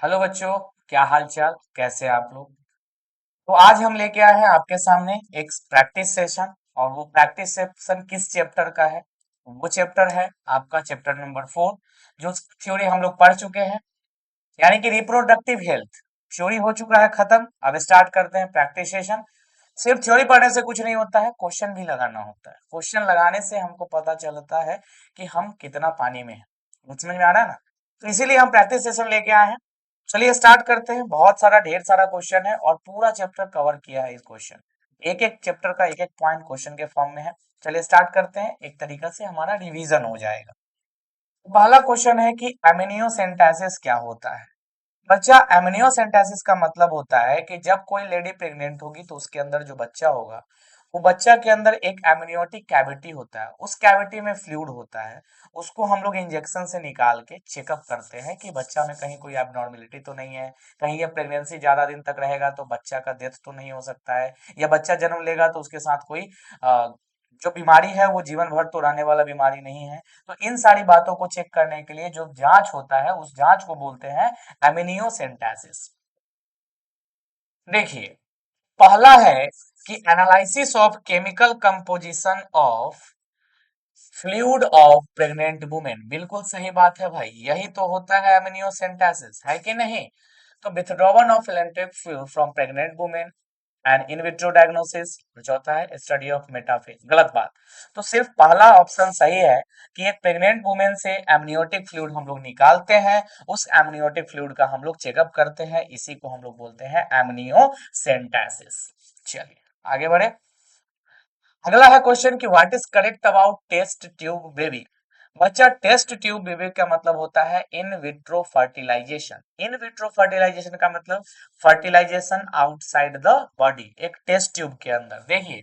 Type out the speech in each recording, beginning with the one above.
Hello बच्चों, क्या हाल चाल, कैसे आप लोग। तो आज हम लेके आए हैं आपके सामने एक प्रैक्टिस सेशन। और वो प्रैक्टिस सेशन किस चैप्टर का है? वो चैप्टर है आपका चैप्टर नंबर 4, जो थ्योरी हम लोग पढ़ चुके हैं, यानी कि रिप्रोडक्टिव हेल्थ। थ्योरी हो चुका है खत्म। अब स्टार्ट करते हैं प्रैक्टिस सेशन। सिर्फ थ्योरी पढ़ने से कुछ नहीं होता है, क्वेश्चन भी लगाना होता है। क्वेश्चन लगाने से हमको पता चलता है कि हम कितना पानी में हैं। समझ में आ रहा है ना? तो इसीलिए हम प्रैक्टिस सेशन लेके आए हैं। चलिए स्टार्ट करते हैं। बहुत सारा ढेर सारा क्वेश्चन है और पूरा चैप्टर कवर किया है इस क्वेश्चन। एक एक चैप्टर का एक एक पॉइंट क्वेश्चन के फॉर्म में है। चलिए स्टार्ट करते हैं, एक तरीका से हमारा रिवीजन हो जाएगा। पहला क्वेश्चन है कि एमिनियोसेंटेसिस क्या होता है। बच्चा, एमनियोसेंटेसिस का मतलब होता है कि जब कोई लेडी प्रेग्नेंट होगी तो उसके अंदर जो बच्चा होगा, वो बच्चा के अंदर एक एमनियोटिक कैविटी होता है। उस कैविटी में फ्लूइड होता है। उसको हम लोग इंजेक्शन से निकाल के चेकअप करते हैं कि बच्चा में कहीं कोई एबनॉर्मेलिटी तो नहीं है, कहीं ये प्रेगनेंसी ज्यादा दिन तक रहेगा तो बच्चा का डेथ तो नहीं हो सकता है, या बच्चा जन्म लेगा तो उसके साथ कोई जो बीमारी है वो जीवन भर तो रहने वाला बीमारी नहीं है। तो इन सारी बातों को चेक करने के लिए जो जांच होता है, उस जांच को बोलते हैं एमिनियोसेंटेसिस। देखिए, पहला है कि analysis of chemical composition of fluid of pregnant women. बिल्कुल सही बात है भाई, यही तो होता है एमिनियोसेंटेसिस, है कि नहीं? तो withdrawal of electric fluid from pregnant women and in vitro diagnosis. चौथा है स्टडी ऑफ मेटाफेज। गलत बात। तो सिर्फ पहला ऑप्शन सही है कि एक प्रेग्नेंट वुमेन से एमनियोटिक फ्लूइड हम लोग निकालते हैं, उस एमनियोटिक फ्लूइड का हम लोग चेकअप करते हैं, इसी को हम लोग बोलते हैं एमनियोसेंटेसिस। चलिए आगे बढ़े। अगला है क्वेश्चन कि what is correct about test tube baby. बच्चा, टेस्ट ट्यूब बेबी का मतलब होता है in vitro fertilisation. In vitro fertilisation का मतलब फर्टिलाइजेशन आउटसाइड द बॉडी, एक टेस्ट ट्यूब के अंदर। देखिए,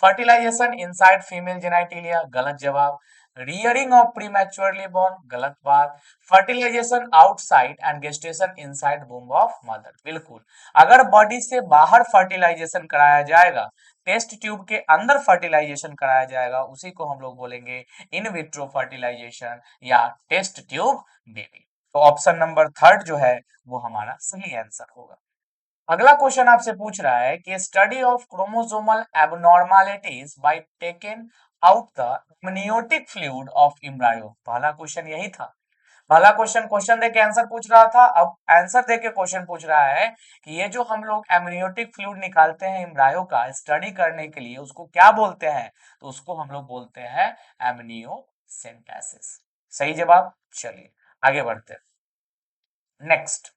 फर्टिलाइजेशन इनसाइड फीमेल जेनाइटिलिया, गलत जवाब। रियरिंग ऑफ प्रीमैच्योरली बोर्न, गलत बात। Fertilisation outside and gestation inside womb of mother, बिल्कुल। अगर बॉडी से बाहर फर्टिलाइजेशन कराया जाएगा, टेस्ट ट्यूब के अंदर फर्टिलाइजेशन कराया जाएगा, उसी को हम लोग बोलेंगे इन विट्रो फर्टिलाइजेशन या टेस्ट ट्यूब बेबी। तो ऑप्शन नंबर थर्ड जो है वो हमारा सही आंसर होगा। अगला क्वेश्चन आपसे पूछ रहा है कि study of chromosomal abnormalities by taken out the amniotic fluid of embryo. पहला क्वेश्चन यही था। पहला क्वेश्चन क्वेश्चन दे के आंसर पूछ रहा था, अब आंसर दे के क्वेश्चन पूछ रहा है कि ये जो हम लोग एमनियोटिक फ्लूइड निकालते हैं एम्ब्रायो का स्टडी करने के लिए, उसको क्या बोलते हैं? तो उसको हम लोग बोलते हैं एमनियोसेंटेसिस। सही जवाब। चलिए आगे बढ़ते हैं। Next,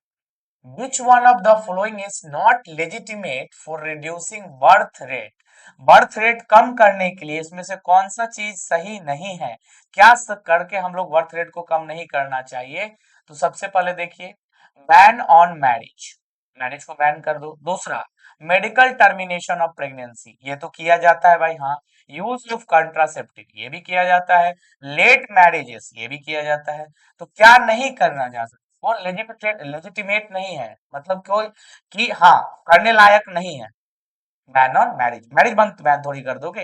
which one of the following is not legitimate for reducing birth rate? Birth rate कम करने के लिए इसमें से कौन सा चीज सही नहीं है? क्या करके हम लोग बर्थ रेट को कम नहीं करना चाहिए? तो सबसे पहले देखिए, बैन ऑन मैरिज, मैरिज को बैन कर दो। दूसरा, मेडिकल टर्मिनेशन ऑफ प्रेगनेंसी, ये तो किया जाता है भाई, हाँ। यूज ऑफ कंट्रासेप्टिव, ये भी किया जाता है। लेट मैरिजेस, ये भी किया जाता है। तो क्या नहीं करना जा सकता, वो लेजिटिमेट नहीं है, मतलब कोई कि हाँ करने लायक नहीं है? बैन ऑन मैरिज, मैरिज बंद बैन थोड़ी कर दोगे।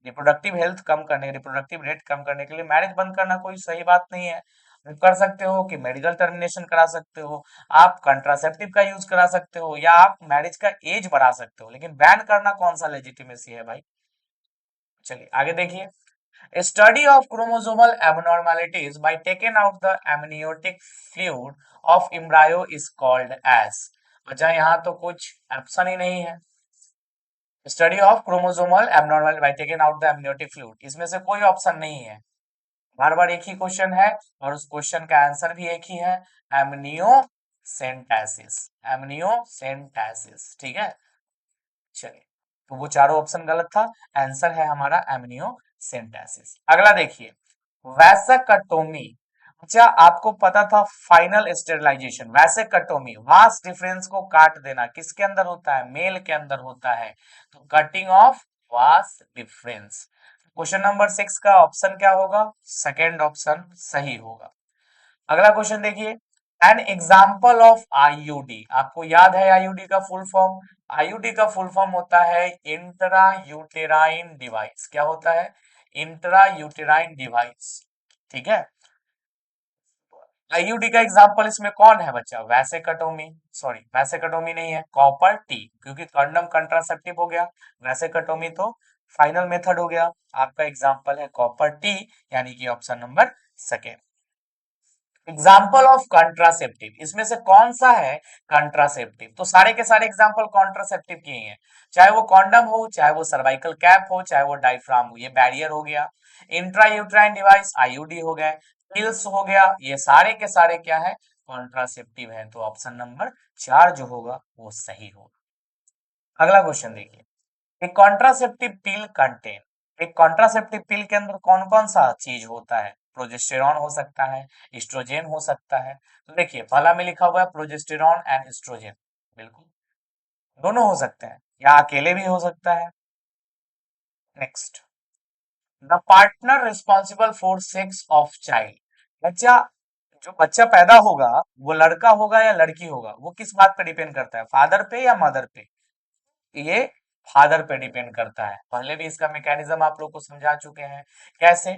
रिप्रोडक्टिव हेल्थ कम करने, रिप्रोडक्टिव रेट कम करने के लिए मैरिज बंद करना कोई सही बात नहीं है। आप कर सकते हो कि मेडिकल टर्मिनेशन करा सकते हो, आप कंट्रासेप्टिव का यूज करा सकते हो, या आप मैरिज का एज बढ़ा सकते हो, लेकिन बैन करना कौन सा लेजिटिमेसी है भाई? चलिए आगे देखिए। Study of chromosomal abnormalities by taking out the amniotic fluid of embryo is called as। अच्छा, यहाँ तो कुछ ऑप्शन ही नहीं है। Study of chromosomal abnormal by taking out the amniotic fluid, इसमें से कोई ऑप्शन नहीं है। बार बार एक ही क्वेश्चन है और उस क्वेश्चन का आंसर भी एक ही है, एमनियोसेंटेसिस। एमनियोसेंटेसिस, ठीक है। चलिए, तो वो चारों ऑप्शन गलत था, आंसर है हमारा एमनियोसेंटेसिस। अगला देखिए, वैसेक्टोमी। अच्छा, आपको पता था final sterilisation, vasectomy vas deferens को काट देना किसके अंदर होता है? मेल के अंदर होता है। तो cutting of vas deferens. Question number 6 का ऑप्शन क्या होगा? सेकेंड ऑप्शन सही होगा। अगला क्वेश्चन देखिए, एन एग्जाम्पल ऑफ आईयूडी। आपको याद है आईयूडी का फुल फॉर्म? आईयूडी का फुल फॉर्म होता है इंट्रा यूटेराइन डिवाइस। क्या होता है? इंट्रा यूटेराइन डिवाइस, ठीक है। आईयूडी का एग्जाम्पल इसमें कौन है बच्चा? वैसेकटोमी, सॉरी वैसेकटोमी नहीं है, कॉपर टी, क्योंकि कंडम कंट्रासेप्टिव हो गया, वैसेकटोमी तो फाइनल मेथड हो गया। आपका एग्जाम्पल है कॉपर टी, यानी कि option number second. Example of contraceptive, इसमें से कौन सा है कॉन्ट्रासेप्टिव? तो सारे के सारे एग्जाम्पल कॉन्ट्रासेप्टिव किए हैं, चाहे वो कॉन्डम हो, चाहे वो सर्वाइकल कैप हो, चाहे वो डायफ्राम हो, ये बैरियर हो गया। इंट्रा यूट्राइन डिवाइस आईयूडी हो गए, पिल्स हो गया, ये सारे के सारे क्या है? कॉन्ट्रासेप्टिव है। तो ऑप्शन नंबर 4 जो होगा वो सही होगा। अगला क्वेश्चन देखिए, एक कॉन्ट्रासेप्टिव पिल कंटेन, एक कॉन्ट्रासेप्टिव पिल के अंदर कौन कौन सा चीज होता है? प्रोजेस्टेरॉन हो सकता है, एस्ट्रोजन हो सकता है। तो देखिए पहला में लिखा हुआ है प्रोजेस्टेरॉन एंड एस्ट्रोजन, बिल्कुल दोनों हो सकते हैं, या अकेले भी हो सकता है। Next, the partner responsible for sex of child, बच्चा जो बच्चा पैदा होगा वो लड़का होगा या लड़की होगा, वो किस बात पे डिपेंड करता है? फादर पे या मदर पे? ये फादर पे डिपेंड करता है। पहले भी इसका मैकेनिज्म आप लोग को समझा चुके हैं। कैसे?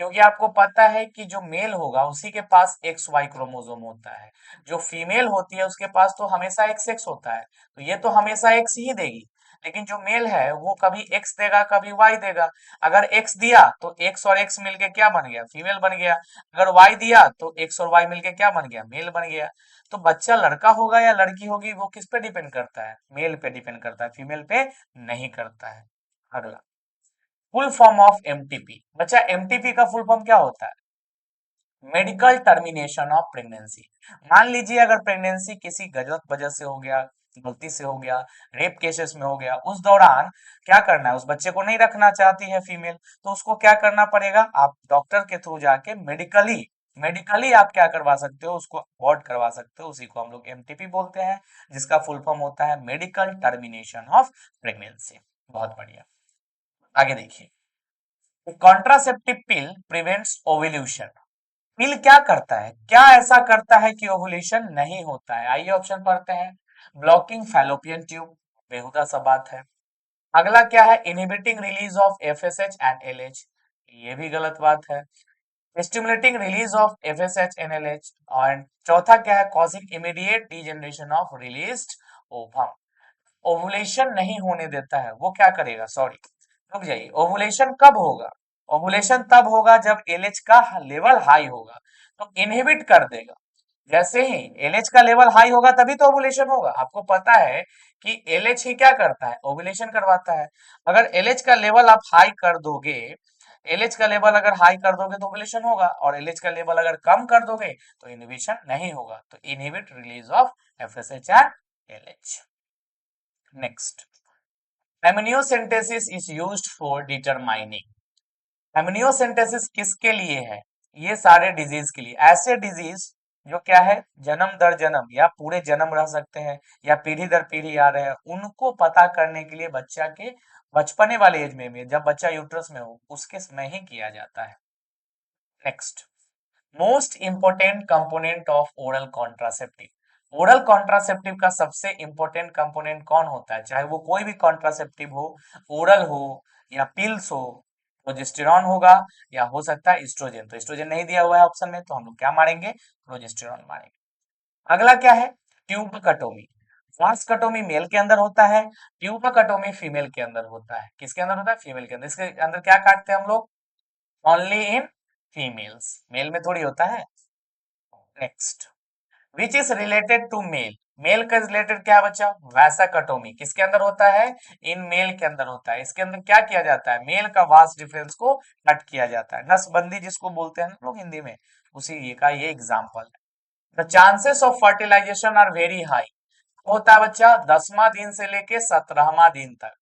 क्योंकि आपको पता है कि जो मेल होगा उसी के पास एक्स वाई क्रोमोसोम होता है, जो फीमेल होती है उसके पास तो हमेशा एक्स एक्स होता है, तो ये तो हमेशा एक्स ही देगी। लेकिन जो मेल है वो कभी एक्स देगा कभी वाई देगा। अगर एक्स दिया तो एक्स और एक्स मिलके क्या बन गया? फीमेल बन गया। अगर वाई दिया तो एक्स और वाई मिलके क्या बन गया? मेल बन गया। तो बच्चा लड़का होगा या लड़की होगी वो किस पे डिपेंड करता है? मेल पे डिपेंड करता है, फीमेल पे नहीं करता है। अगला, फुल फॉर्म ऑफ एमटीपी, बच्चा एमटीपी का फुल फॉर्म क्या होता है? Medical termination of pregnancy. मान लीजिए अगर प्रेगनेंसी किसी गलत वजह से हो गया, गलती से हो गया, रेप केसेस में हो गया, उस दौरान क्या करना है? उस बच्चे को नहीं रखना चाहती है फीमेल, तो उसको क्या करना पड़ेगा? आप डॉक्टर के थ्रू जाके मेडिकली मेडिकली आप क्या करवा सकते हो? उसको अबॉर्ट करवा सकते हो, उसी को हम लोग एमटीपी बोलते हैं, जिसका फुल फॉर्म होता है मेडिकल टर्मिनेशन ऑफ प्रेगनेंसी। बहुत बढ़िया। आगे देखिए, कॉन्ट्रासेप्टिव पिल प्रिवेंट्स ओव्यूलेशन, पिल क्या करता है? क्या ऐसा करता है कि ओव्यूलेशन नहीं होता है? आइए ऑप्शन पढ़ते हैं। ब्लॉकिंग फैलोपियन ट्यूब, बेहुदा सा बात है। अगला क्या है? Inhibiting release of FSH and LH, ये भी गलत बात है। स्टिमुलेटिंग रिलीज ऑफ एफएसएच एनएलएच, और चौथा क्या है? Causing immediate degeneration of released ovum, ovulation नहीं होने देता है। वो क्या करेगा? सॉरी, रुक जाइए, ओवुलेशन कब होगा? ओवुलेशन तब होगा जब एलएच का लेवल हाई होगा, तो इनहिबिट कर देगा। जैसे ही एलएच का लेवल हाई होगा तभी तो ओवुलेशन होगा। आपको पता है कि एलएच ही क्या करता है? ओवुलेशन करवाता है। अगर एलएच का लेवल आप हाई कर दोगे, एलएच का लेवल अगर हाई कर दोगे तो ओवुलेशन होगा, और एलएच का लेवल अगर कम कर दोगे तो इनहिबिशन नहीं होगा। तो inhibit release of FSH and LH. Next, amniocentesis is used for determining, amniocentesis किसके लिए है? ये सारे डिजीज के लिए, ऐसे डिजीज जो क्या है, जन्म दर जन्म या पूरे जन्म रह सकते हैं या पीढ़ी दर पीढ़ी आ रहे हैं, उनको पता करने के लिए बच्चा के बचपने वाले एज में जब बच्चा यूट्रस में हो उसके समय ही किया जाता है। Next, most important component of oral contraceptive, oral contraceptive का सबसे इंपॉर्टेंट कंपोनेंट कौन होता है? चाहे वो कोई भी कॉन्ट्रासेप्टिव हो, ओरल हो या पिल्स हो, प्रोजेस्टेरॉन होगा या हो सकता है एस्ट्रोजन। तो एस्ट्रोजन नहीं दिया हुआ है ऑप्शन में, तो हम लोग क्या मारेंगे? प्रोजेस्टेरॉन मारेंगे। अगला क्या है? ट्यूबकटोमी, वास्कटोमी मेल के अंदर होता है, ट्यूबकटोमी फीमेल के अंदर होता है। किसके अंदर होता है? फीमेल के अंदर। इसके अंदर क्या काटते हैं हम लोग? ओनली इन फीमेल्स, मेल में थोड़ी होता है। Next, which is related to male, male का रिलेटेड क्या है बच्चा? वैसाकटोमी किसके अंदर होता है? इन मेल के अंदर होता है। इसके अंदर क्या किया जाता है? मेल का वास डिफरेंस को कट किया जाता है, नसबंदी जिसको बोलते हैं ना लोग हिंदी में, उसी ये का ये एग्जाम्पल है। The chances of fertilisation are very high, होता है बच्चा 10वां दिन से लेके 17वां दिन तक।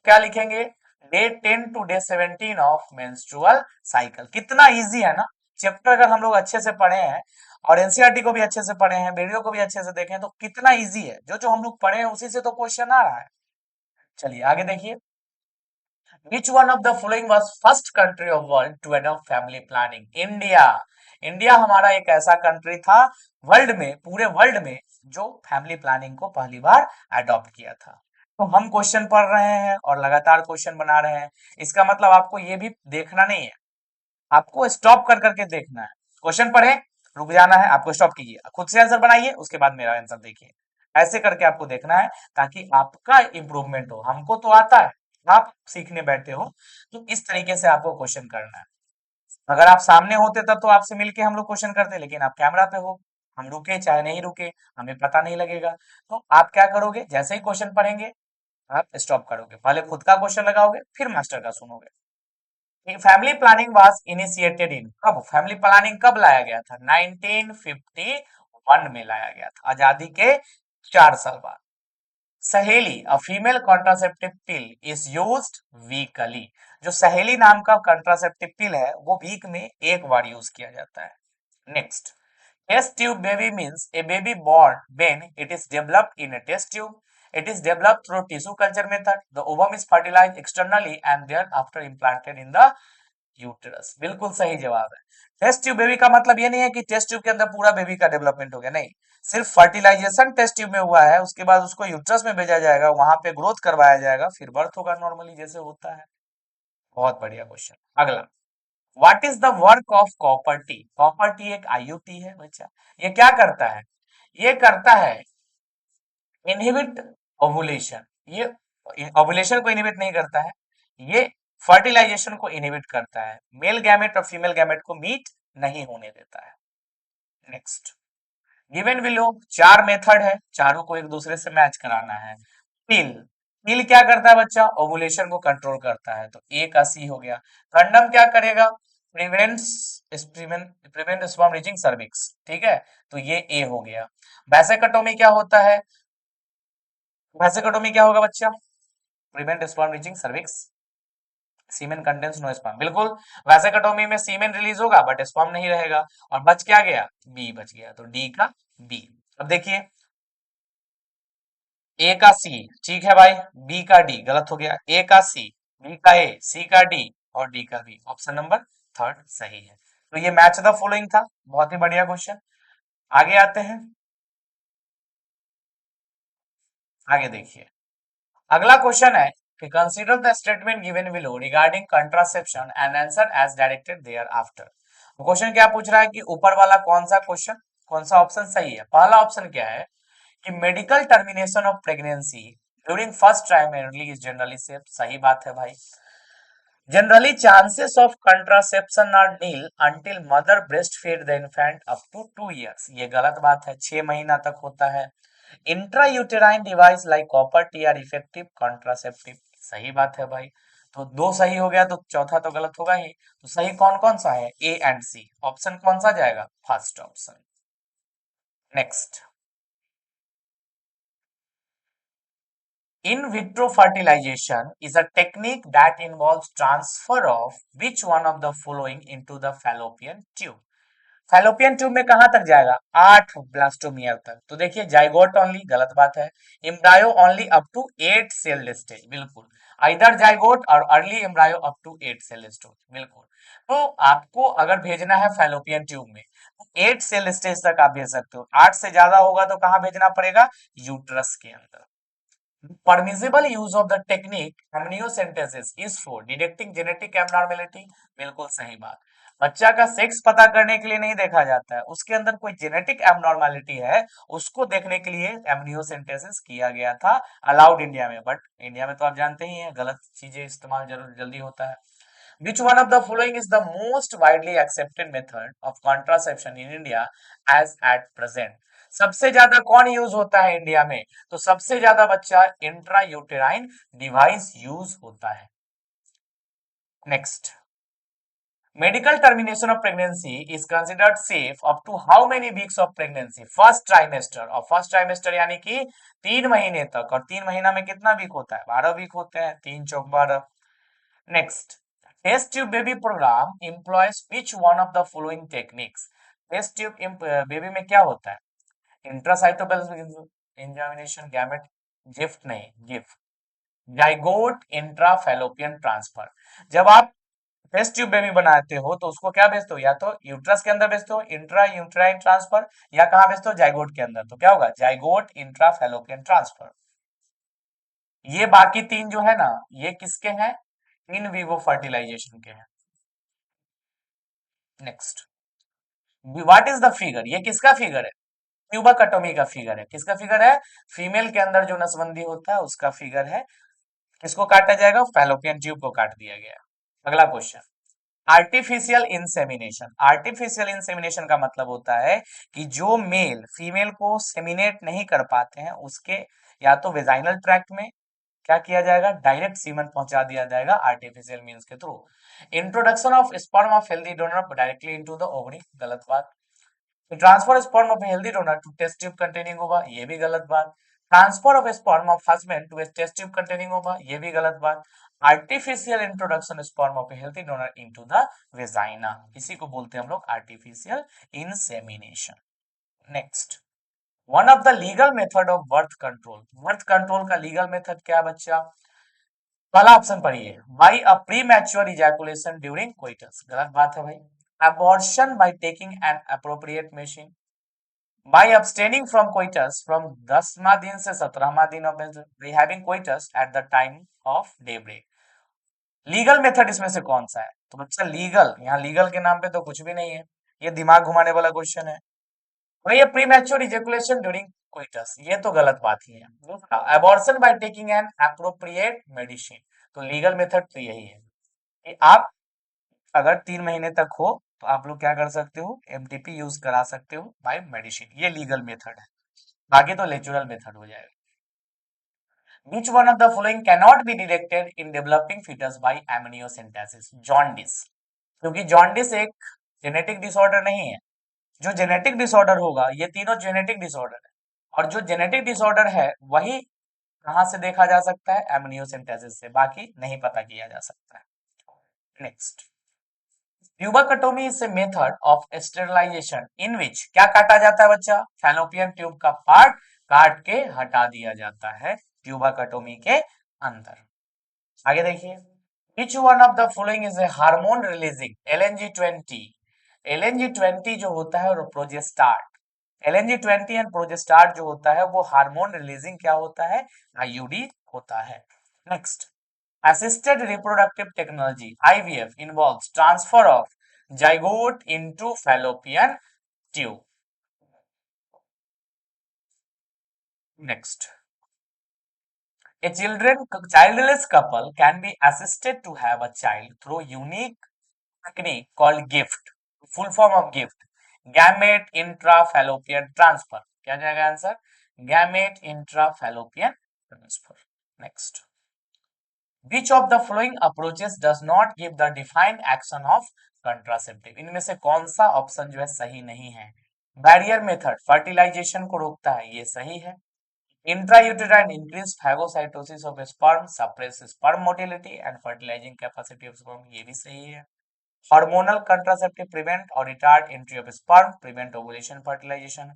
क्या लिखेंगे? Day 10 to day 17 of menstrual cycle. कितना इजी है ना चैप्टर, अगर हम लोग अच्छे से पढ़े हैं और एनसीईआरटी को भी अच्छे से पढ़े हैं, वीडियो को भी अच्छे से देखें, तो कितना इजी है। जो जो हम लोग पढ़े हैं उसी से तो क्वेश्चन आ रहा है। चलिए आगे देखिए, which one of the following was first country of world to adopt family planning? India, India हमारा एक ऐसा कंट्री था वर्ल्ड में, पूरे वर्ल्ड में, जो फैमिली प्लानिंग को पहली बार अडॉप्ट किया था। तो हम क्वेश्चन पढ़ रहे हैं और लगातार क्वेश्चन बना रहे हैं, इसका मतलब आपको ये भी देखना नहीं है, आपको स्टॉप कर करके देखना है। क्वेश्चन पढ़े, रुक जाना है, आपको स्टॉप कीजिए, खुद से आंसर बनाइए, उसके बाद मेरा आंसर देखिए। ऐसे करके आपको देखना है ताकि आपका इंप्रूवमेंट हो। हमको तो आता है, आप सीखने बैठे हो, तो इस तरीके से आपको क्वेश्चन करना है। अगर आप सामने होते तब तो आपसे मिलके हम लोग क्वेश्चन करते, लेकिन आप कैमरा पे हो, हम रुके चाहे नहीं रुके हमें पता नहीं लगेगा। तो आप क्या करोगे, जैसे ही क्वेश्चन पढ़ेंगे आप स्टॉप करोगे, पहले खुद का क्वेश्चन लगाओगे फिर मास्टर का सुनोगे। Family planning was initiated in, कब फैमिली प्लानिंग कब लाया गया था? 1951 में लाया गया था, आजादी के 4 साल बाद। सहेली, a female contraceptive pill is used weekly. जो सहेली नाम का कॉन्ट्रासेप्टिव पिल है वो वीक में एक बार यूज किया जाता है। Next, test tube baby means a baby born when it is developed in a test tube. It is developed through tissue culture method. The ovum is fertilized externally and thereafter implanted in the uterus. बिल्कुल सही जवाब है। Test tube baby का मतलब ये नहीं है कि टेस्ट ट्यूब के अंदर पूरा बेबी का डेवलपमेंट हो गया, नहीं, सिर्फ फर्टिलाइजेशन टेस्ट ट्यूब में हुआ है, उसके बाद उसको यूटरस में भेजा जाएगा, वहां पे ग्रोथ करवाया जाएगा, फिर बर्थ होगा नॉर्मली जैसे होता है। बहुत बढ़िया क्वेश्चन। अगला, what is the work of copper T? Copper T एक आईयूटी है बच्चा। ये क्या करता है? ये करता है इनहिबिट ओवुलेशन। ये ओवुलेशन को इनहिबिट नहीं करता है, ये फर्टिलाइजेशन को इनहिबिट करता है, मेल गैमेट और फीमेल गैमेट को मीट नहीं होने देता है। नेक्स्ट, गिवन बिलो 4 मेथड है, चारों को एक दूसरे से मैच कराना है। पिल, पिल क्या करता है बच्चा? ओवुलेशन को कंट्रोल करता है, तो ए का सी हो गया। कंडम क्या करेगा? Prevents prevent sperm reaching cervix, ठीक है, तो ये ए हो गया। वैसेकटोमी क्या होता है? वैसेकटोमी क्या होगा बच्चा? प्रिवेंट स्पर्म रीचिंग सर्विक्स, सीमेन कंटेन्स नो स्पर्म, बिल्कुल। वैसेकटोमी में सीमेन रिलीज होगा बट स्पर्म नहीं रहेगा, और बच क्या गया? बी बच गया, तो डी का बी। अब देखिए, ए का सी, ठीक है भाई, बी का डी गलत हो गया, ए का सी, बी का ए, सी का डी और डी का बी, ऑप्शन नंबर थर्ड सही है। तो ये मैच द फॉलोइंग था, बहुत ही बढ़िया क्वेश्चन। आगे आते हैं, आगे देखिए, अगला क्वेश्चन है कि consider the statement given below regarding contraception and answer as directed thereafter. Question क्या पूछ रहा है कि ऊपर वाला कौन सा क्वेश्चन, कौन सा ऑप्शन सही है? पहला ऑप्शन क्या है कि medical termination of pregnancy during first trimester is generally safe, सही बात है भाई। Generally chances of contraception are nil until mother breast feed the infant up to 2 years, ये गलत बात है, 6 महीना तक होता है। Intrauterine device like copper T R effective contraceptive, सही बात है भाई। तो दो सही हो गया, तो चौथा तो गलत होगा ही। तो सही कौन कौन सा है? ए एंड सी, ऑप्शन कौन सा जाएगा? First option. Next, in vitro fertilization is a technique that involves transfer of which one of the following into the fallopian tube? Fallopian tube में कहां तक जाएगा? 8 ब्लास्टोमियर तक। तो देखिए, जाइगोट ओनली गलत बात है, embryo only up to 8 cell stage, बिल्कुल। इधर जाइगोट और early embryo up to 8 cell stage, बिल्कुल। तो आपको अगर भेजना है फैलोपियन ट्यूब में, तो 8 सेल स्टेज तक आप भेज सकते हो, 8 से ज्यादा होगा तो कहां भेजना पड़ेगा? यूट्रस के अंदर। Permissible use of the technique amniocentesis is for detecting genetic abnormality, बिल्कुल सही बात। बच्चा का सेक्स पता करने के लिए नहीं देखा जाता है, उसके अंदर कोई जेनेटिक एबनॉर्मेलिटी है, उसको देखने के लिए एमनियोसेंटेसिस किया गया था, अलाउड इंडिया में, बट इंडिया में तो आप जानते ही हैं गलत चीजें इस्तेमाल जरूर जल्दी होता है। Which one of the following is the most widely accepted method of contraception in India as at present? सबसे ज्यादा कौन यूज होता है इंडिया में? तो सबसे ज्यादा बच्चा इंट्रा यूटेराइन डिवाइस यूज होता है। Next, medical termination of pregnancy is considered safe up to how many weeks of pregnancy? First trimester, और फर्स्ट ट्राइमेस्टर यानी कि 3 महीने तक, और 3 महीना में कितना वीक होता है? 12 वीक होते हैं, 3 चौक 12। Next, test tube baby programme employs which one of the following techniques? Test tube baby में क्या होता है? इंट्रासाइटोप्लाज्मिक इंजामिनेशन, गैमेट, गिफ्ट नहीं, गिफ्ट, जाइगोट इंट्राफैलोपियन ट्रांसफर। जब आप टेस्ट ट्यूब बेबी बनाते हो तो उसको क्या भेजते हो? या तो यूट्रस के अंदर भेजते हो इंट्रा यूट्राइन ट्रांसफर, या कहां भेजते हो? जाइगोट के अंदर, तो क्या होगा? Zygote intrafallopian transfer. ये बाकी तीन जो है ना, ये किसके हैं? इन विवो फर्टिलाइजेशन के हैं। Next, what is the figure, ये किसका फिगर है? ट्यूबाकटोमी का फिगर है। किसका फिगर है? फीमेल के अंदर जो नसबंदी होता है उसका फिगर है। किसको काटा जाएगा? फैलोपियन ट्यूब को काट दिया गया। अगला question, artificial insemination. Artificial insemination का मतलब होता है कि जो मेल फीमेल को सेमिनेट नहीं कर पाते हैं उसके या तो वेजाइनल ट्रैक्ट में क्या किया जाएगा? डायरेक्ट सीमन पहुंचा दिया जाएगा आर्टिफिशियल मीन्स के through. Introduction of sperm of healthy donor directly into the ovary, गलत बात। Transfer sperm of healthy donor to test tube containing ova, ये भी गलत बात। Transfer of sperm of husband to test tube containing ova, ये भी गलत बात। Artificial introduction sperm of healthy donor into the vagina, इसी को बोलते हैं हम लोग artificial insemination. Next, one of the legal method of birth control. Birth control का लीगल मेथड क्या है बच्चा? पहला ऑप्शन पढ़िए, by a premature ejaculation during coitus, गलत बात है भाई। Abortion by taking an appropriate medicine, by abstaining from coitus from 10वां दिन से 17वां दिन of by having coitus at the time of daybreak। Legal method इसमें से कौन सा है? तो बच्चा लीगल, यहाँ लीगल के नाम पे तो कुछ भी नहीं है, ये दिमाग घुमाने वाला क्वेश्चन है। और ये प्रीमैच्योर इजैकुलेशन ड्यूरिंग कोइटस, ये तो गलत बात ही है। दूसरा, abortion by taking N appropriate medicine, तो लीगल मेथड तो यही है कि आप अगर 3 महीने तक हो तो आप लोग क्या कर सकते हो? एमटीपी यूज करा सकते हो बाय मेडिसिन, ये लीगल मेथड है। बाकी तो नेचुरल मेथड हो जाएगा। Which one of the following cannot be detected in developing fetus by amniocentesis? Jaundice, क्योंकि जॉन्डिस एक जेनेटिक डिसऑर्डर नहीं है। जो जेनेटिक डिसऑर्डर होगा, ये तीनों जेनेटिक डिसऑर्डर है, और जो जेनेटिक डिसऑर्डर है वही कहां से देखा जा सकता है? एमनियोसेंटेसिस से, बाकी नहीं पता किया जा सकता है। Next, tubectomy is a method of sterilisation in which, क्या काटा जाता है बच्चा? फैलोपियन ट्यूब का पार्ट काट के हटा दिया जाता है ट्यूबाकटोमी के अंदर। आगे देखिए, which one of the following is a hormone releasing LNG-20। LNG-20 जो होता है वो प्रोजेस्टार्ट, LNG-20 एंड प्रोजेस्टार्ट जो होता है वो हार्मोन रिलीजिंग क्या होता है? आईयूडी होता है। Next, assisted reproductive technology IVF involves transfer of zygote into fallopian tube। Next, a childless couple can be assisted to have a child through unique technique called gift, full form of gift, gamete intrafallopian transfer। क्या जाएगा answer? gamete intrafallopian transfer। Next, which of the following approaches does not give the defined action of contraceptive? इनमें से कौन सा option जो है सही नहीं है? बैरियर मेथड फर्टिलाइजेशन को रोकता है, ये सही है। Intrauterine increase phagocytosis of sperm, suppress sperm motility and fertilising capacity of sperm, ये भी सही है। हार्मोनल कंट्रासेप्टिव प्रिवेंट और retard entry of sperm, prevent ovulation fertilisation,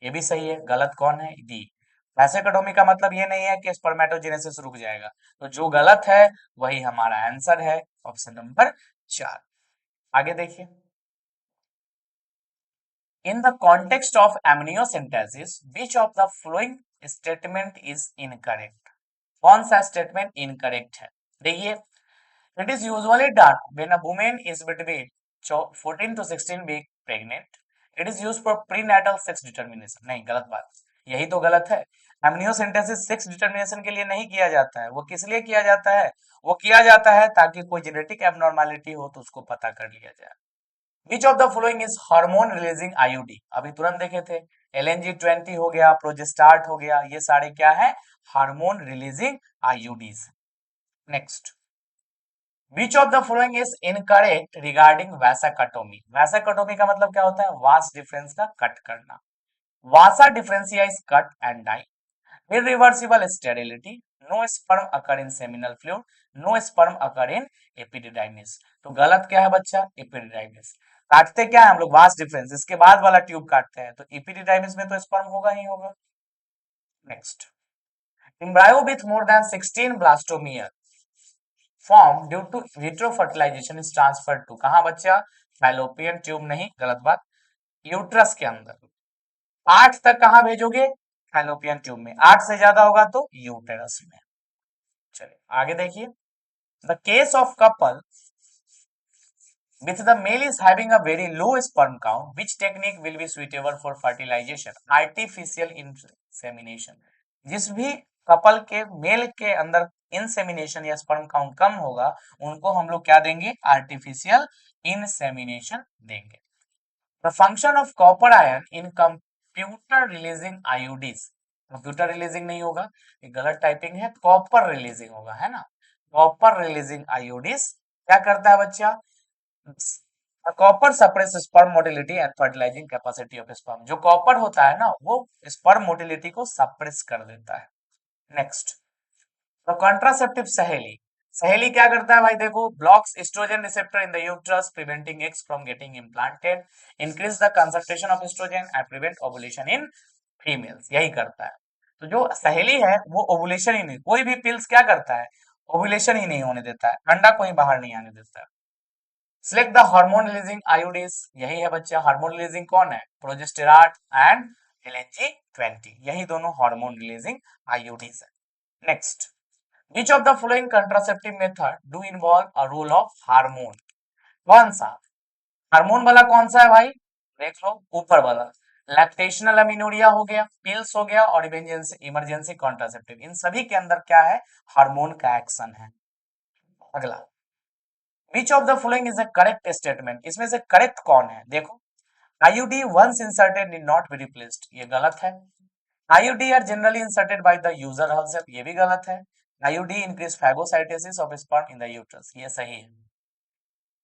ये भी सही है। गलत कौन है? डी। वैसेक्टोमी का मतलब ये नहीं है कि स्पर्मेटोजेनेसिस रुक जाएगा, तो जो गलत है वही हमारा आंसर है, ऑप्शन नंबर 4। आगे देखिए, in the context of amniocentesis which of the following statement is incorrect? कौन सा स्टेटमेंट इनकरेक्ट है? देखिए, it is usually done when a woman is between 14 to 16 week pregnant. It is used for prenatal sex determination, नहीं, गलत बात, यही तो गलत है। एमनियोसेंटेसिस सेक्स डिटरमिनेशन के लिए नहीं किया जाता है, वो किस लिए किया जाता है? वो किया जाता है ताकि कोई जेनेटिक एबनॉर्मेलिटी हो तो उसको पता कर लिया जाए। विच of the following is hormone releasing IUD? अभी तुरंत देखे थे, LNG-20 हो गया, प्रोजेस्टार्ट हो गया, ये सारे क्या है? Hormone releasing IUDs. Next, which of the following is incorrect regarding vasectomy? Vasectomy का मतलब क्या होता है? वास डिफरेंस का कट करना। Vasa deferentia is cut and die. irreversible sterility, no sperm occur in seminal fluid, no sperm occur in epididymis। तो गलत क्या है बच्चा? epididymis। काटते क्या है हम लोग? वास डिफरेंस, इसके बाद वाला ट्यूब काटते हैं, तो epididymis में तो स्पर्म होगा ही होगा। Next, embryo with more than 16 blastomere form due to vitro fertilization is transferred to, कहाँ बच्चा? फैलोपियन ट्यूब नहीं, गलत बात, यूट्रस के अंदर। 8 तक कहाँ भेजोगे? फैलोपियन ट्यूब में। 8 से ज्यादा होगा तो यूटेरस में। चलिए आगे देखिए, the case of couple With the male is having a very low sperm count, which technique will be suitable for fertilization? Artificial insemination. जिस भी कपल के मेल के अंदर इंसेमिनेशन या स्पर्म काउंट कम होगा, उनको हम लोग क्या देंगे? आर्टिफिशियल इंसेमिनेशन देंगे। The function of copper ion in computer releasing IUDs. Computer releasing नहीं होगा, ये गलत टाइपिंग है, कॉपर रिलीजिंग होगा, है ना। कॉपर रिलीजिंग आयोडीज क्या करता है बच्चा? Copper suppress sperm motility and fertilising capacity of sperm. जो कॉपर होता है ना, वो स्पर्म मोटिलिटी को सप्रेस कर देता है। नेक्स्ट, तो कॉन्ट्रासेप्टिव सहेली। सहेली क्या करता है भाई? देखो, blocks estrogen receptor in the uterus preventing eggs from getting implanted, increase the concentration of estrogen and prevent ovulation in females. यही करता है। तो जो सहेली है वो ओवुलेशन ही नहीं, कोई भी पिल्स क्या करता है? ओवुलेशन ही नहीं होने देता है, अंडा को ही बाहर नहीं आने देता है। Select the hormone releasing आयोडीज। यही है बच्चा, हार्मोन रिलीजिंग कौन है? प्रोजेस्टेरॉन एंड LNG-20, यही दोनों हार्मोन रिलीजिंग आयोडीज है। Next, which of the following contraceptive method do involve a role of hormone? कौन सा हार्मोन वाला कौन सा है भाई? देख लो ऊपर वाला, लैक्टेशनल अमीनोरिया हो गया, पिल्स हो गया, और इमरजेंसी कॉन्ट्रासेप्टिव। इन सभी के अंदर क्या है? हार्मोन का एक्शन है। अगला, which of the following is a correct statement? इसमें से करेक्ट कौन है? देखो, IUD once inserted need not be replaced, ये गलत है। IUD are generally inserted by the user herself, ये भी गलत है। IUD increase phagocytosis of sperm in the uterus, ये सही है।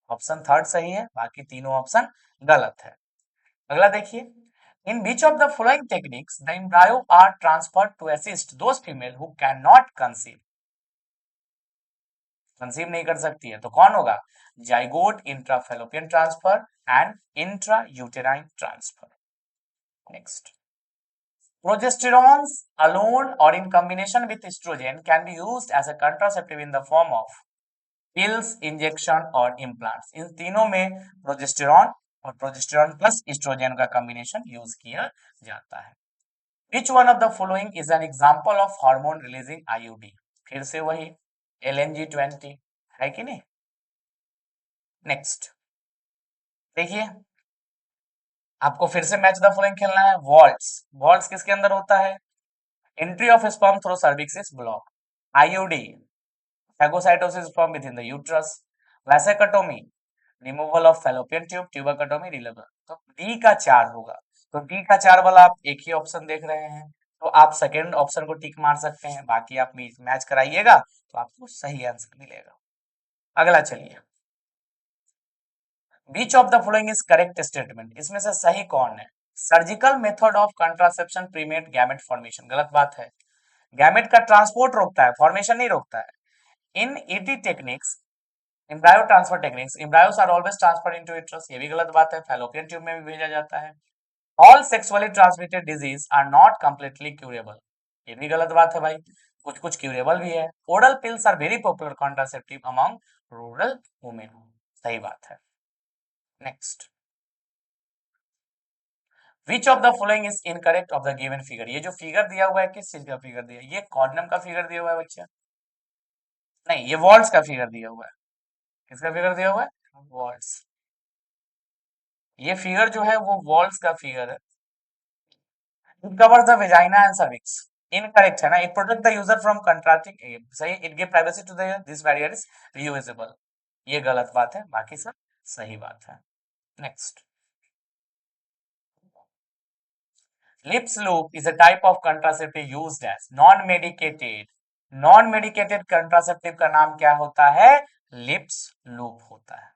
ऑप्शन थर्ड सही है, बाकी तीनों ऑप्शन गलत है। अगला देखिए, in which of the following techniques the embryo are transferred to assist those female who can not conceive? Conceive नहीं कर सकती है तो कौन होगा? Zygote intrafallopian transfer and intra uterine transfer. Next, progesterones alone or in combination with estrogen can be used as a contraceptive in the form of pills, injection और implants। इन तीनों में प्रोजेस्टेरॉन और प्रोजेस्टेरॉन प्लस एस्ट्रोजन का combination use किया जाता है। Which one of the following is an example of hormone releasing IUD? फिर से वही LNG-20 है कि नहीं। नेक्स्ट देखिए, आपको फिर से मैच द फॉलोइंग खेलना है। वॉल्ट्स, वॉल्ट्स किसके अंदर होता है? Entry of sperm through cervix is block. IUD, phagocytosis sperm within the uterus. Vasectomy, removal of fallopian tube. Tubectomy, reliable. तो डी का 4 होगा। तो डी का 4 वाला आप एक ही ऑप्शन देख रहे हैं, तो आप सेकेंड ऑप्शन को टिक मार सकते हैं, बाकी आप मैच कराइएगा तो आपको सही आंसर मिलेगा। अगला चलिए, which of the following is correct statement? इसमें से सही कौन है? Surgical method of contraception prevent gamete formation, गलत बात है। गैमेट का ट्रांसपोर्ट रोकता है, फॉर्मेशन नहीं रोकता है। In ET techniques, embryo transfer techniques, embryos are always transferred into uterus, ये भी गलत बात है, फैलोपियन ट्यूब में भी भेजा जाता है। All sexually transmitted disease are not completely curable, ये भी गलत बात है भाई, कुछ कुछ क्यूरेबल भी है। Oral pills are very popular contraceptive among rural women, सही बात है। Next, which of the following is incorrect of the given figure? ये जो फिगर दिया हुआ है किस चीज का फिगर दिया है? ये कॉर्डनम का फिगर दिया हुआ है बच्चा, नहीं, ये वॉल्स का फिगर दिया हुआ है। किसका फिगर दिया हुआ है? वॉल्स। ये फिगर जो है वो वॉल्स का फिगर है। It covers the vagina and cervix, incorrect है ना। It protect the user from contracting, सही। It give privacy to the this barrier is reusable, ये गलत बात है, बाकी सब सही बात है। Next, Lippes loop is a type of contraceptive used as non medicated. Non medicated contraceptive का नाम क्या होता है? लिप्स लूप होता है।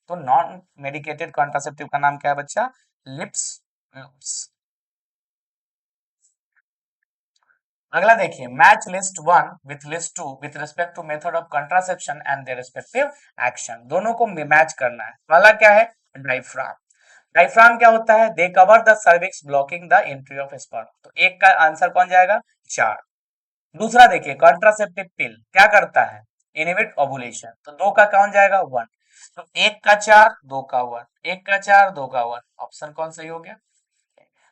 तो नॉन मेडिकेटेड कंट्रासेप्टिव का नाम क्या है बच्चा? Lips loops. अगला देखिए, match list 1 with list 2 with respect to method of contraception and their respective action. दोनों को मैच करना है। पहला क्या है? डायफ्राम। डायफ्राम क्या होता है? They cover the cervix blocking the entry of sperm, तो एक का आंसर कौन जाएगा? 4। दूसरा देखिए, कॉन्ट्रासेप्टिव पिल क्या करता है? इनहिबिट ओवुलेशन, तो 2 का कौन जाएगा? 1। तो 1 का 4, 2 का 1, 1 का 4, 2 का 1, ऑप्शन कौन सही हो गया?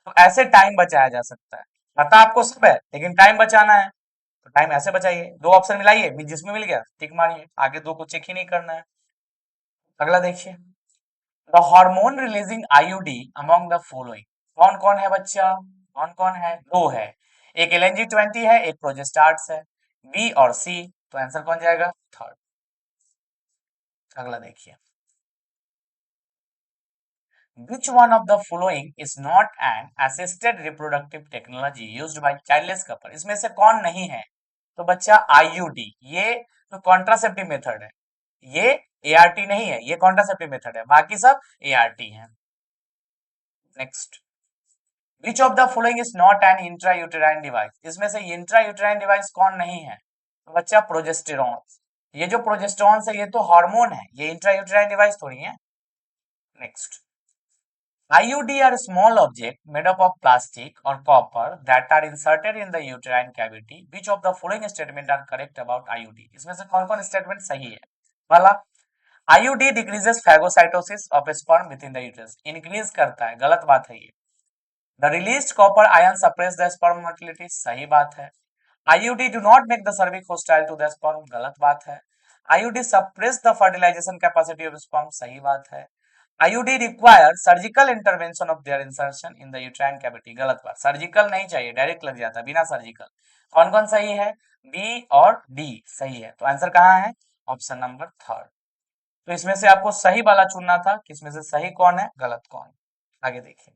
तो ऐसे टाइम बचाया जा सकता है। पता आपको सब है लेकिन टाइम बचाना है, तो टाइम ऐसे बचाइए, 2 ऑप्शन मिलाइए, जिसमें मिल गया टिक मारिए, आगे 2 को चेक ही नहीं करना है। अगला देखिए, the hormone releasing IUD among the following, कौन कौन है बच्चा, कौन कौन है, दो है, एक LNG-20 है, एक प्रोजेस्टार्ट्स है, बी और सी, तो आंसर कौन जाएगा, थर्ड। अगला देखिए, which one of the following is not an assisted reproductive technology used by childless couple, इसमें से कौन नहीं है, तो बच्चा आईयूडी, ये तो कॉन्ट्रासेप्टिव मेथड है, ये एआरटी नहीं है, ये कॉन्ट्रासेप्टिव मेथड है, बाकी सब एआरटी है। Next, which of the following is not an intrauterine device, इसमें से इंट्रायूटेराइन डिवाइस कौन नहीं है, तो बच्चा प्रोजेस्टेरॉन, ये जो प्रोजेस्टेरॉन है ये तो हार्मोन है, ये इंट्रायूटेराइन डिवाइस थोड़ी है। Next, IUD are small object made up of plastic or copper that are inserted in the uterine cavity. Which of the following statement are correct about IUD? इसमें से कौन कौन स्टेटमेंट सही है, वाला IUD decreases phagocytosis of sperm within the uterus, increase करता है, गलत बात है ये। The released copper ion suppress the sperm motility, सही बात है। IUD do not make the cervix hostile to the sperm, गलत बात है। IUD suppress the fertilization capacity of sperm, सही बात है। IUD require surgical intervention of their insertion in the uterine cavity, गलत बात, सर्जिकल नहीं चाहिए, डायरेक्ट लग जाता है बिना सर्जिकल। कौन कौन सही है, बी और डी सही है, तो आंसर कहाँ है, ऑप्शन नंबर थर्ड। तो इसमें से आपको सही वाला चुनना था कि इसमें से सही कौन है, गलत कौन है। आगे देखिए,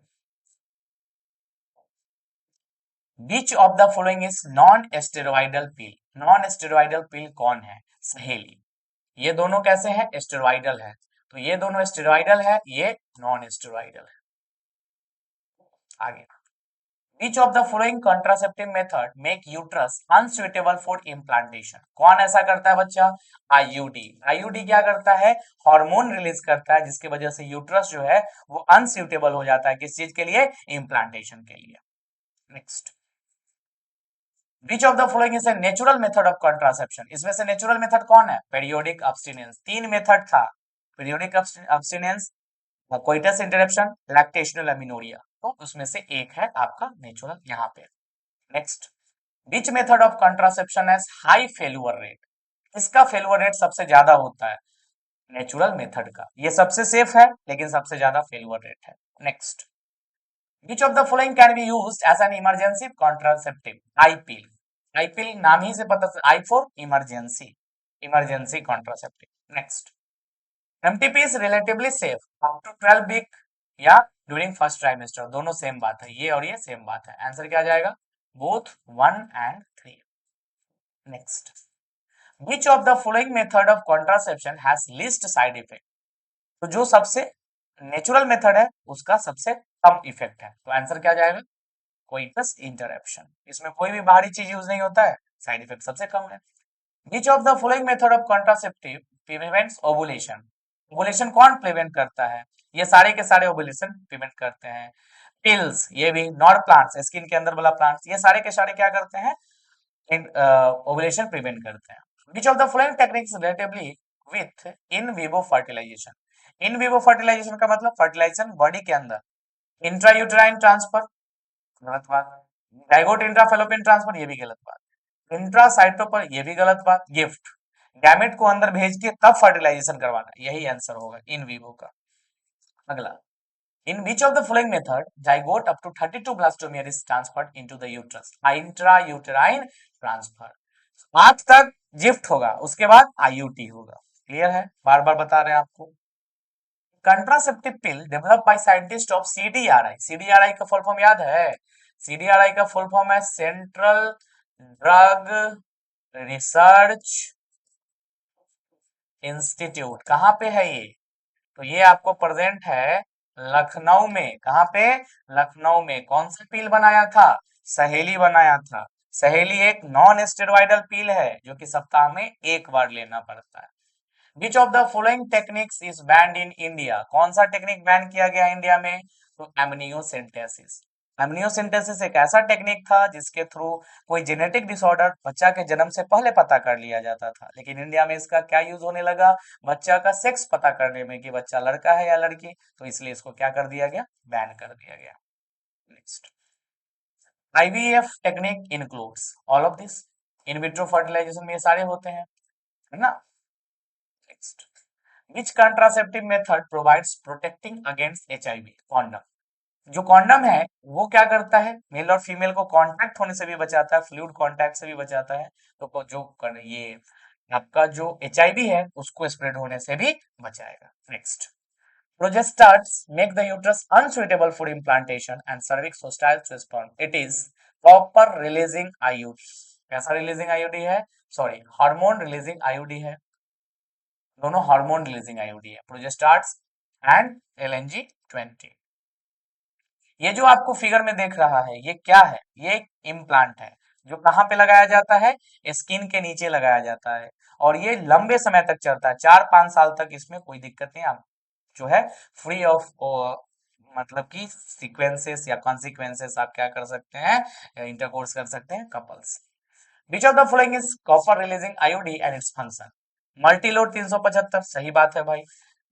Which of the following is non-steroidal pill? Non-steroidal pill कौन है, सहेली, ये दोनों कैसे हैं, स्टेरॉइडल है, तो ये दोनों स्टेरॉइडल है, ये नॉन स्टेरॉइडल है। आगे, Which of the following contraceptive method make uterus unsuitable for implantation? कौन ऐसा करता है बच्चा, आईयूडी। आईयूडी क्या करता है, हार्मोन रिलीज करता है, जिसकी वजह से यूट्रस जो है वो अनस्यूटेबल हो जाता है, किस चीज के लिए, इम्प्लांटेशन के लिए। Next, Which of the following is a natural method of contraception? इसमें से नेचुरल मेथड कौन है, पेरियोडिक अब्स्टिनेंस, तीन मेथड था, पेरियोडिक अब्स्टिनेंस, कोइटस इंटरप्शन, लैक्टेशनल अमीनोरिया, तो उसमें से एक है आपका नेचुरल यहाँ पे। Next, which method of contraception has high failure rate, इसका फेल्यूर रेट सबसे ज्यादा होता है, नेचुरल मेथड का, ये सबसे सेफ है लेकिन सबसे ज्यादा फेल्यूर रेट है। Next, which of the following can be used as an emergency contraceptive, I pill, I pill नाम ही से पता, I for emergency, emergency contraceptive. Next, MTP is relatively safe up to 12 week या during first trimester, दोनों same बात है, ये और ये सेम बात है, आंसर क्या जाएगा, both 1 and 3। Next, which of the following method of contraception has least side effect, तो जो सबसे नेचुरल मेथड है उसका सबसे कम इफेक्ट है, तो आंसर क्या जाएगा, कोइटस इंटरप्शन, इसमें कोई भी बाहरी चीज यूज नहीं होता है, साइड इफेक्ट सबसे कम है। विच of the following method of contraceptive prevents ovulation, ovulation कौन प्रिवेंट करता है, ये सारे के सारे ओवुलेशन प्रिवेंट करते हैं। पिल्स, ये भी, नॉट प्लांट्स, स्किन के अंदर वाला प्लांट्स, ये सारे के सारे क्या करते हैं, ओवुलेशन प्रिवेंट करते हैं। Which of the following techniques relatively with in vivo fertilisation, in vivo fertilisation का मतलब फर्टिलाइजेशन बॉडी के अंदर, इंट्रायूटेराइन ट्रांसफर, गलत बात, डाइगोट इंट्राफेलोपियन ट्रांसफर, ये भी गलत बात, इंट्रासाइटोपर, ये भी गलत बात, गिफ्ट, गैमेट को अंदर भेज के तब फर्टिलाइजेशन करवाना, यही आंसर होगा इन विवो का। अगला, in which of the following method zygote up to 32 blastomere is transferred into the uterus, intrauterine transfer, 8 तक गिफ्ट होगा, उसके बाद आईयूटी होगा, क्लियर है, बार बार बता रहे हैं आपको। Contraceptive pill develop by scientist of CDRI, CDRI का फुल फॉर्म याद है, सीडीआरआई का फुल फॉर्म है सेंट्रल ड्रग रिसर्च इंस्टीट्यूट, कहाँ पे है ये, तो ये आपको प्रेजेंट है लखनऊ में, कहाँ पे, लखनऊ में। कौन सा पील बनाया था, सहेली बनाया था, सहेली एक नॉन स्टेरॉइडल पील है जो कि सप्ताह में एक बार लेना पड़ता है। विच of the following techniques is band in India, कौन सा टेक्निक बैन किया गया इंडिया में, तो एमनियोसेंटेसिस, एमनियोसेंटेसिस एक ऐसा टेक्निक था जिसके थ्रू कोई जेनेटिक डिसऑर्डर बच्चा के जन्म से पहले पता कर लिया जाता था, लेकिन इंडिया में इसका क्या यूज होने लगा, बच्चा का सेक्स पता करने में कि बच्चा लड़का है या लड़की, तो इसलिए इसको क्या कर दिया गया, बैन कर दिया गया। Next, IVF technique includes all of this, in vitro fertilisation में ये सारे होते हैं, है ना। Next, which contraceptive method provides protecting against HIV? Condom. जो कॉन्डम है वो क्या करता है, मेल और फीमेल को कांटेक्ट होने से भी बचाता है, फ्लूइड कांटेक्ट से भी बचाता है, तो ये आपका जो एचआईवी है उसको स्प्रेड होने से भी बचाएगा। Next, progestogens make the uterus unsuitable for implantation and cervix hostile to sperm. It is copper releasing IUD. कैसा रिलीजिंग आईयूडी है? सॉरी, हार्मोन रिलीजिंग आईयूडी है। दोनों हार्मोन रिलीजिंग आईयूडी है, प्रोजेस्टाट्स एंड LNG-20। ये जो आपको फिगर में देख रहा है ये क्या है? ये एक इम्प्लांट है जो कहाँ पे लगाया जाता है? स्किन के नीचे लगाया जाता है, और ये लंबे समय तक चलता है, 4-5 साल तक इसमें कोई दिक्कत नहीं। आप जो है फ्री ऑफ मतलब कि सीक्वेंसेस या कॉन्सिक्वेंसेस आप क्या कर सकते हैं, इंटरकोर्स कर सकते हैं couples. Which of the following is copper releasing IOD and its function? Multiload 375, सही बात है भाई।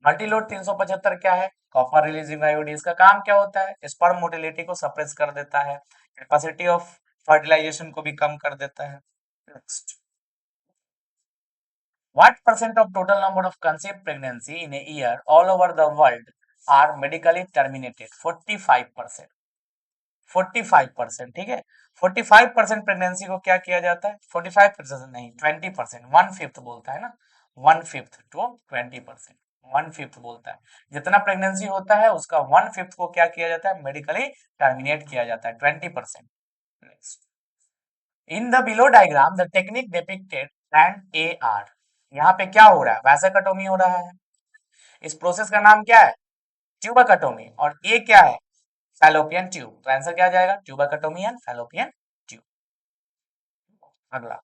मल्टीलोड 375 क्या है? Copper releasing IOD. इसका काम क्या होता है? स्पर्म मोटिलिटी को सप्रेस कर देता है, कैपेसिटी ऑफ फर्टिलाइजेशन को भी कम कर देता है। Next, what percent of total number of conceived pregnancy in a year all over the world are medically terminated? 45%। 45%, ठीक है। 45% प्रेगनेंसी को क्या किया जाता है? 45% नहीं, 20%, 1/5 बोलता है ना, 1/5 टू 20%, 1/5 बोलता है। जितना प्रेगनेंसी होता है उसका 1/5 को क्या किया जाता है? मेडिकली टर्मिनेट किया जाता है, 20%। Next, in the below diagram the technique depicted and AR। यहाँ पे क्या हो रहा है? वैसेकटोमी हो रहा है। इस प्रोसेस का नाम क्या है? ट्यूबरकटोमी। और ये क्या है? Fallopian tube. तो आंसर क्या आ जाएगा? ट्यूबरकटोमी एंड फैलोपियन ट्यूब। अगला,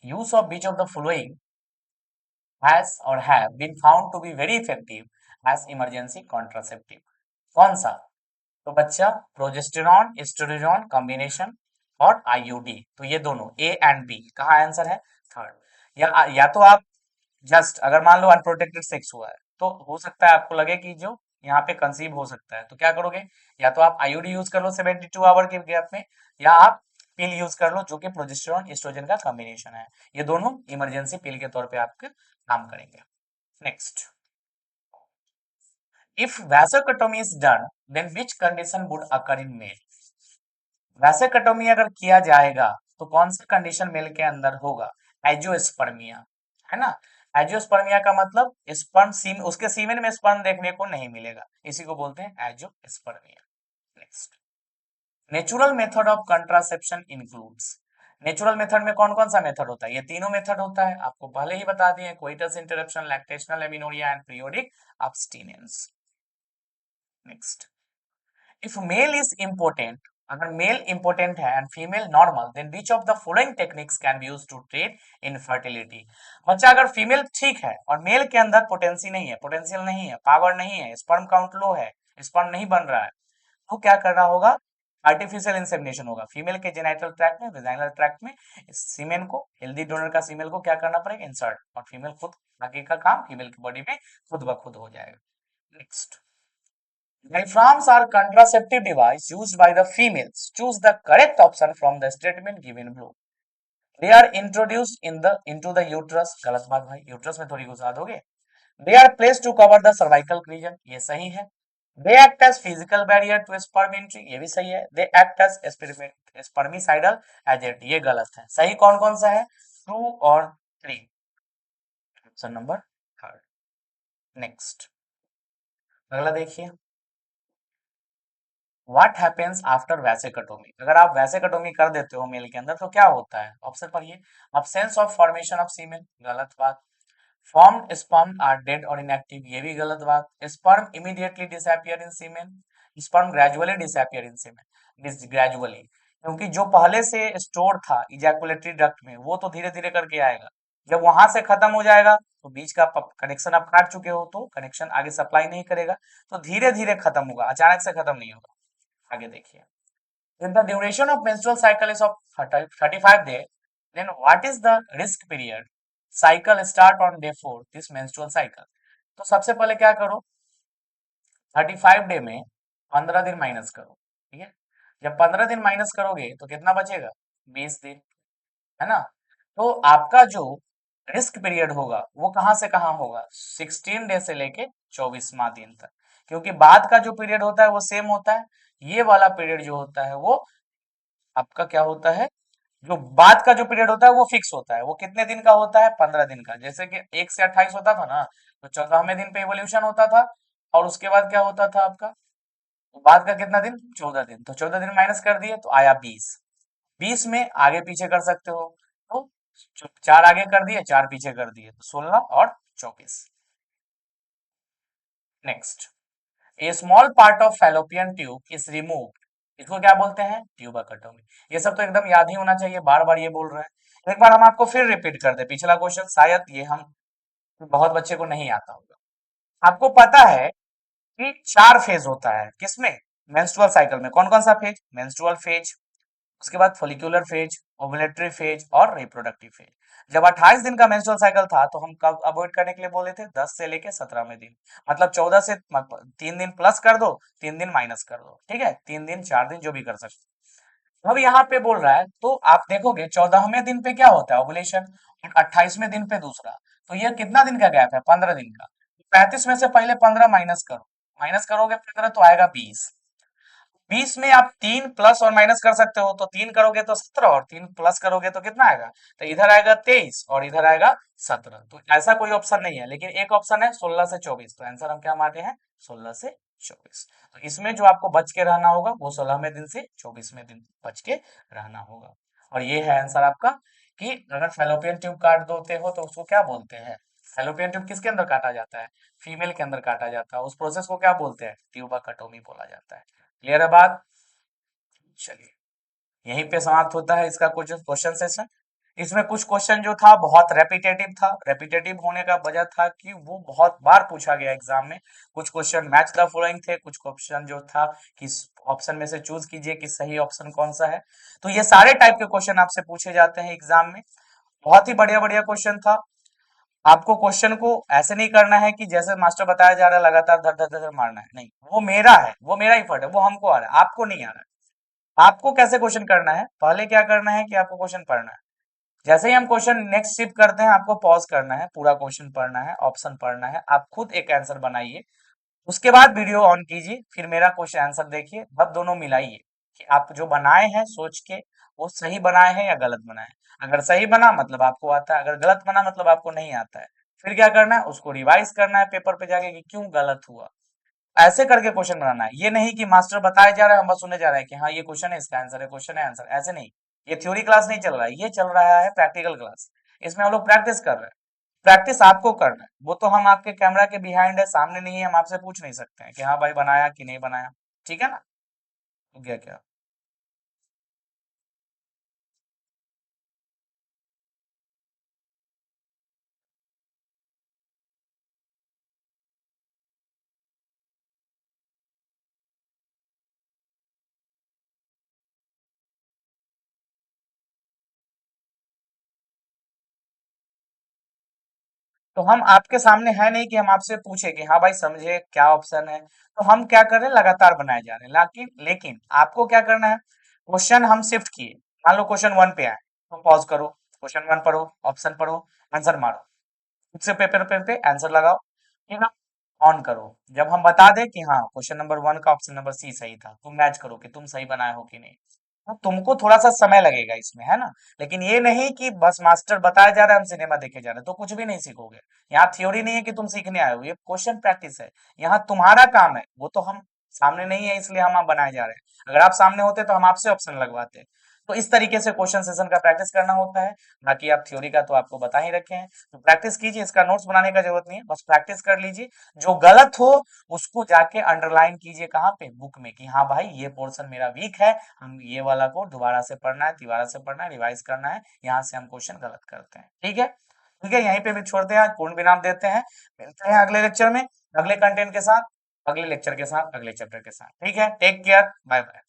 use of beach of the following has or have been found to be very effective as emergency contraceptive? कौन सा? तो बच्चा, प्रोजेस्टेरॉन एस्ट्रोजन कॉम्बिनेशन और आईयूडी, तो ये दोनों ए एंड बी। कहा आंसर है? थर्ड। या तो आप जस्ट अगर मान लो अनप्रोटेक्टेड सेक्स हुआ है तो हो सकता है आपको लगे कि जो यहाँ पे कंसीव हो सकता है, तो क्या करोगे? या तो आप आईयूडी यूज कर लो 72 आवर के गैप में, या आप पिल यूज कर लो जो कि प्रोजेस्टेरॉन एस्ट्रोजन का कॉम्बिनेशन है। ये दोनों इमरजेंसी पिल के तौर पे आपके काम करेंगे। Next, if vasectomy is done then which condition would occur in male? Vasectomy अगर किया जाएगा तो कौन सा कंडीशन मेल के अंदर होगा? एजियोस्पर्मिया, है ना। एजियोस्पर्मिया का मतलब स्पर्म सीम उसके सीमेन में स्पर्म देखने को नहीं मिलेगा, इसी को बोलते हैं azoospermia. Next, natural method of contraception includes. Natural method में कौन कौन सा मेथड होता है? ये तीनों मेथड होता है, आपको पहले ही बता दिए, coitus interruption, lactational amenorrhoea and periodic abstinence. Next, if male is important, अगर मेल इम्पोर्टेंट है and female normal, then which of the following techniques can be used to treat infertility? बच्चा, अगर फीमेल ठीक है और मेल के अंदर potency नहीं है, पोटेंशियल नहीं है, पावर नहीं है, स्पर्म काउंट लो है, स्पर्म नहीं बन रहा है, तो क्या करना होगा? आर्टिफिशियल इंसेमिनेशन होगा। फीमेल के जेनाइटल ट्रैक्ट में, वेजाइनल ट्रैक्ट में सीमेन को, हेल्दी डोनर का सीमेल को क्या करना पड़ेगा? इंसर्ट, और फीमेल खुद बाकी का काम फीमेल की बॉडी में खुद ब खुद हो जाएगा। Next, diaphragms are contraceptive device used by the females. Choose the correct option from the statement given below. They are introduced into the uterus. गलत बात भाई, यूट्रस में थोड़ी घुसा दोगे। They are placed to cover the cervical region. ये सही है। They act as physical barrier to sperm entry. ये भी सही है। They act as spermicidal agent. ये गलत है। सही कौन कौन सा है? 2 और 3। Option number third. नेक्स्ट, अगला देखिए, व्हाट हैपेंस आफ्टर वैसेकटोमी? अगर आप वैसेकटोमी कर देते हो मेल के अंदर तो क्या होता है? ऑप्शन पढ़िए। Absence of formation of semen, गलत बात। फॉर्म्ड स्पर्म आर डेड और इनएक्टिव, ये भी गलत बात। Sperm immediately disappear in semen, sperm gradually disappear in semen, gradually, क्योंकि जो पहले से स्टोर था इजैकुलेटरी डक्ट में वो तो धीरे धीरे करके आएगा, जब वहां से खत्म हो जाएगा तो बीच का कनेक्शन आप काट चुके हो तो कनेक्शन आगे सप्लाई नहीं करेगा, तो धीरे धीरे खत्म होगा, अचानक से खत्म नहीं होगा। आगे देखिए, if the duration of menstrual cycle is of 35 days, then what is the risk period? Cycle start on day 4, this menstrual cycle। तो सबसे पहले क्या करो, 35 डे में 15 दिन माइनस करो, ठीक है। जब 15 दिन माइनस करोगे तो कितना बचेगा? 20 दिन, है ना। तो आपका जो रिस्क पीरियड होगा वो कहाँ से कहाँ होगा, 16 डे से लेके 24वां दिन तक, क्योंकि बाद का जो पीरियड होता है वो सेम होता है। ये वाला पीरियड जो होता है वो आपका क्या होता है, जो बाद का जो पीरियड होता है वो फिक्स होता है। वो कितने दिन का होता है, 15 दिन का। जैसे कि 1 से 28 होता था ना, तो 14वें दिन पे इवोल्यूशन होता था, और उसके बाद क्या होता था आपका, बाद का कितना दिन, 14 दिन। तो 14 दिन माइनस कर दिए तो आया 20। 20 में आगे पीछे कर सकते हो, तो चार आगे कर दिए, चार पीछे कर दिए, तो 16 और 24। Next, A small part of fallopian tube is removed, इसको क्या बोलते हैं, ट्यूबेक्टोमी। ये सब तो एकदम याद ही होना चाहिए, बार बार ये बोल रहे हैं। एक बार हम आपको फिर रिपीट कर दे पिछला क्वेश्चन, शायद ये हम बहुत बच्चे को नहीं आता होगा। आपको पता है कि 4 फेज होता है किसमें, मेंस्ट्रुअल साइकिल में। कौन कौन सा फेज, मेंस्ट्रुअल फेज, उसके बाद फोलिकुलर फेज, ओवुलेटरी फेज और रिप्रोडक्टिव फेज। जब 28 दिन का मेंस्ट्रुअल साइकिल था तो हम कब अवॉइड करने के लिए बोले थे, 10 से लेके 17वें दिन, मतलब 14 से 3 दिन प्लस कर दो, 3 दिन माइनस कर दो, ठीक है, 3 दिन 4 दिन जो भी कर सकते हो। अब यहाँ पे बोल रहा है तो आप देखोगे 14वें दिन पे क्या होता है, ओवुलेशन, और 28वें दिन पे दूसरा। तो ये कितना दिन का गैप है, 15 दिन का। 35 में से पहले 15 माइनस करो, माइनस करोगे 15 तो आएगा 20। 20 में आप 3 प्लस और माइनस कर सकते हो, तो 3 करोगे तो 17, और 3 प्लस करोगे तो कितना आएगा, तो इधर आएगा 23 और इधर आएगा 17। तो ऐसा कोई ऑप्शन नहीं है, लेकिन एक ऑप्शन है 16 से 24। तो आंसर हम क्या मारते हैं, 16 से 24। तो इसमें जो आपको बच के रहना होगा वो 16वें दिन से 24वें दिन बच के रहना होगा। और ये है आंसर आपका, कि अगर फेलोपियन ट्यूब काट देते हो तो उसको क्या बोलते हैं, फेलोपियन ट्यूब किसके अंदर काटा जाता है, फीमेल के अंदर काटा जाता है, उस प्रोसेस को क्या बोलते हैं, ट्यूबाकटोमी बोला जाता है। क्लियर है बात। चलिए, यहीं पे समाप्त होता है इसका कुछ क्वेश्चन सेशन। इसमें कुछ क्वेश्चन जो था बहुत रेपिटेटिव था, रेपिटेटिव होने का वजह था कि वो बहुत बार पूछा गया एग्जाम में। कुछ क्वेश्चन मैच द फॉलोइंग थे, कुछ क्वेश्चन जो था कि ऑप्शन में से चूज कीजिए कि सही ऑप्शन कौन सा है। तो ये सारे टाइप के क्वेश्चन आपसे पूछे जाते हैं एग्जाम में। बहुत ही बढ़िया बढ़िया क्वेश्चन था। आपको क्वेश्चन को ऐसे नहीं करना है कि जैसे मास्टर बताया जा रहा है लगातार धर धर धर धर मारना है, नहीं, वो मेरा है, वो मेरा एफर्ट है, वो हमको आ रहा है, आपको नहीं आ रहा है। आपको कैसे क्वेश्चन करना है, पहले क्या करना है कि आपको क्वेश्चन पढ़ना है। जैसे ही हम क्वेश्चन नेक्स्ट शिफ्ट करते हैं, आपको पॉज करना है, पूरा क्वेश्चन पढ़ना है, ऑप्शन पढ़ना है, आप खुद एक आंसर बनाइए। उसके बाद वीडियो ऑन कीजिए, फिर मेरा क्वेश्चन आंसर देखिए, अब दोनों मिलाइए कि आप जो बनाए हैं सोच के वो सही बनाए हैं या गलत बनाए हैं। अगर सही बना मतलब आपको आता है, अगर गलत बना मतलब आपको नहीं आता है। फिर क्या करना है, उसको रिवाइज करना है पेपर पे जाके कि क्यों गलत हुआ। ऐसे करके क्वेश्चन बनाना है, ये नहीं कि मास्टर बताए जा रहा है हम बस सुनने जा रहे हैं कि हाँ ये क्वेश्चन है इसका आंसर है, क्वेश्चन है आंसर, ऐसे नहीं। ये थ्योरी क्लास नहीं चल रहा है, ये चल रहा है प्रैक्टिकल क्लास। इसमें हम लोग प्रैक्टिस कर रहे हैं। प्रैक्टिस आपको करना है, वो तो हम आपके कैमरा के बिहाइंड है, सामने नहीं है, हम आपसे पूछ नहीं सकते हैं कि हाँ भाई बनाया कि नहीं बनाया। ठीक है ना, हो गया क्या। तो हम आपके सामने है नहीं कि हम आपसे पूछे कि हाँ भाई समझे क्या ऑप्शन है, तो हम क्या कर रहे हैं, लगातार बनाए जा रहे हैं। लेकिन लेकिन आपको क्या करना है, क्वेश्चन हम शिफ्ट किए, मान लो क्वेश्चन 1 पे आए, तो पॉज करो, क्वेश्चन 1 पढ़ो, ऑप्शन पढ़ो, आंसर मारो, खुद से पेपर पे आंसर लगाओ, ठीक है। ऑन करो, जब हम बता दें कि हाँ क्वेश्चन नंबर 1 का ऑप्शन नंबर सी सही था, तुम मैच करो कि तुम सही बनाए हो कि नहीं। तो तुमको थोड़ा सा समय लगेगा इसमें, है ना। लेकिन ये नहीं कि बस मास्टर बताया जा रहा है हम सिनेमा देखे जा रहे हैं, तो कुछ भी नहीं सीखोगे। यहाँ थ्योरी नहीं है कि तुम सीखने आए हो, ये क्वेश्चन प्रैक्टिस है। यहाँ तुम्हारा काम है, वो तो हम सामने नहीं है इसलिए हम आप बनाए जा रहे हैं। अगर आप सामने होते तो हम आपसे ऑप्शन लगवाते। तो इस तरीके से क्वेश्चन सेशन का प्रैक्टिस करना होता है। बाकी आप थ्योरी का तो आपको बता ही रखे हैं, तो प्रैक्टिस कीजिए, इसका नोट्स बनाने का जरूरत नहीं है, बस प्रैक्टिस कर लीजिए। जो गलत हो उसको जाके अंडरलाइन कीजिए, कहाँ पे, बुक में, कि हाँ भाई ये पोर्शन मेरा वीक है, हम ये वाला को दोबारा से पढ़ना है, तिबारा से पढ़ना है, रिवाइज करना है, यहाँ से हम क्वेश्चन गलत करते हैं। ठीक है, ठीक है, यहीं पे भी छोड़ते हैं, आज पूर्ण विराम देते हैं। मिलते हैं अगले लेक्चर में, अगले कंटेंट के साथ, अगले लेक्चर के साथ, अगले चैप्टर के साथ। ठीक है, टेक केयर, बाय बाय।